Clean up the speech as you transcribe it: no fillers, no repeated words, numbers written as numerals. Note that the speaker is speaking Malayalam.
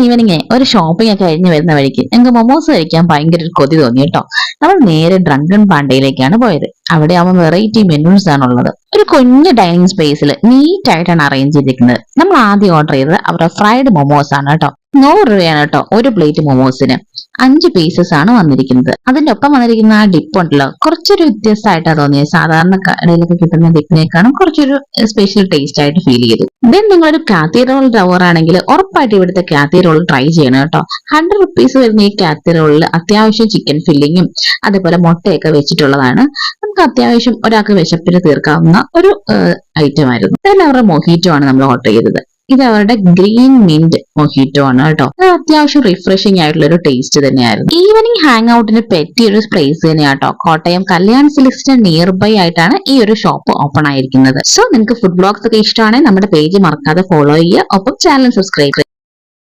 ഈവനിങ് ഒരു ഷോപ്പിംഗ് ഒക്കെ കഴിഞ്ഞ് വരുന്ന വഴിക്ക് ഞങ്ങൾക്ക് മൊമോസ് കഴിക്കാൻ ഭയങ്കര ഒരു കൊതി തോന്നി കേട്ടോ. നമ്മൾ നേരെ ഡ്രങ്കൺ പാണ്ടയിലേക്കാണ് പോയത്. അവിടെ ആവുമ്പോൾ വെറൈറ്റി മെനൂസ് ആണുള്ളത്. ഒരു കുഞ്ഞു ഡൈനിങ് സ്പേസിൽ നീറ്റ് ആയിട്ടാണ് അറേഞ്ച് ചെയ്തിരിക്കുന്നത്. നമ്മൾ ആദ്യം ഓർഡർ ചെയ്തത് അവരുടെ ഫ്രൈഡ് മൊമോസ് ആണ് കേട്ടോ. 100 രൂപയാണ് കേട്ടോ ഒരു പ്ലേറ്റ് മൊമോസിന്. 5 പീസസ് ആണ് വന്നിരിക്കുന്നത്. അതിന്റെ ഒപ്പം വന്നിരിക്കുന്ന ആ ഡിപ്പ് ഉണ്ടല്ലോ, കുറച്ചൊരു വ്യത്യസ്തമായിട്ടാണ് തോന്നിയത്. സാധാരണ കടയിലൊക്കെ കിട്ടുന്ന ഡിപ്പിനേക്കാളും കുറച്ചൊരു സ്പെഷ്യൽ ടേസ്റ്റ് ആയിട്ട് ഫീൽ ചെയ്തു. ദെൻ നിങ്ങളൊരു കാത്തി റോൾ ലവർ ആണെങ്കിൽ ഉറപ്പായിട്ട് ഇവിടുത്തെ കാത്തി റോൾ ട്രൈ ചെയ്യണം കേട്ടോ. 100 റുപ്പീസ് വരുന്ന ഈ കാത്തി റോളിൽ അത്യാവശ്യം ചിക്കൻ ഫില്ലിങ്ങും അതേപോലെ മുട്ടയൊക്കെ വെച്ചിട്ടുള്ളതാണ്. നമുക്ക് അത്യാവശ്യം ഒരാൾക്ക് വിശപ്പിന് തീർക്കാവുന്ന ഒരു ഐറ്റം ആയിരുന്നു. ദെൻ അവരുടെ മൊഹീറ്റോ ആണ് നമ്മൾ ഓർഡർ ചെയ്തത്. ഇത് അവരുടെ ഗ്രീൻ മിന്റ് മൊഹീറ്റോ ആണ് കേട്ടോ. അത് അത്യാവശ്യം റിഫ്രഷിംഗ് ആയിട്ടുള്ള ഒരു ടേസ്റ്റ് തന്നെയായിരുന്നു. ഈവനിങ് ഹാങ് ഔട്ടിന് പറ്റിയ ഒരു പ്ലേസ് തന്നെയാട്ടോ. കോട്ടയം കല്യാൺ സിൽക്സിന് നിയർ ബൈ ആയിട്ടാണ് ഈ ഒരു ഷോപ്പ് ഓപ്പൺ ആയിരിക്കുന്നത്. സോ നിങ്ങൾക്ക് ഫുഡ് ബ്ലോഗ്സ് ഒക്കെ ഇഷ്ടമാണെങ്കിൽ നമ്മുടെ പേജ് മറക്കാതെ ഫോളോ ചെയ്യുക. ഒപ്പം ചാനൽ സബ്സ്ക്രൈബ് ചെയ്യുക.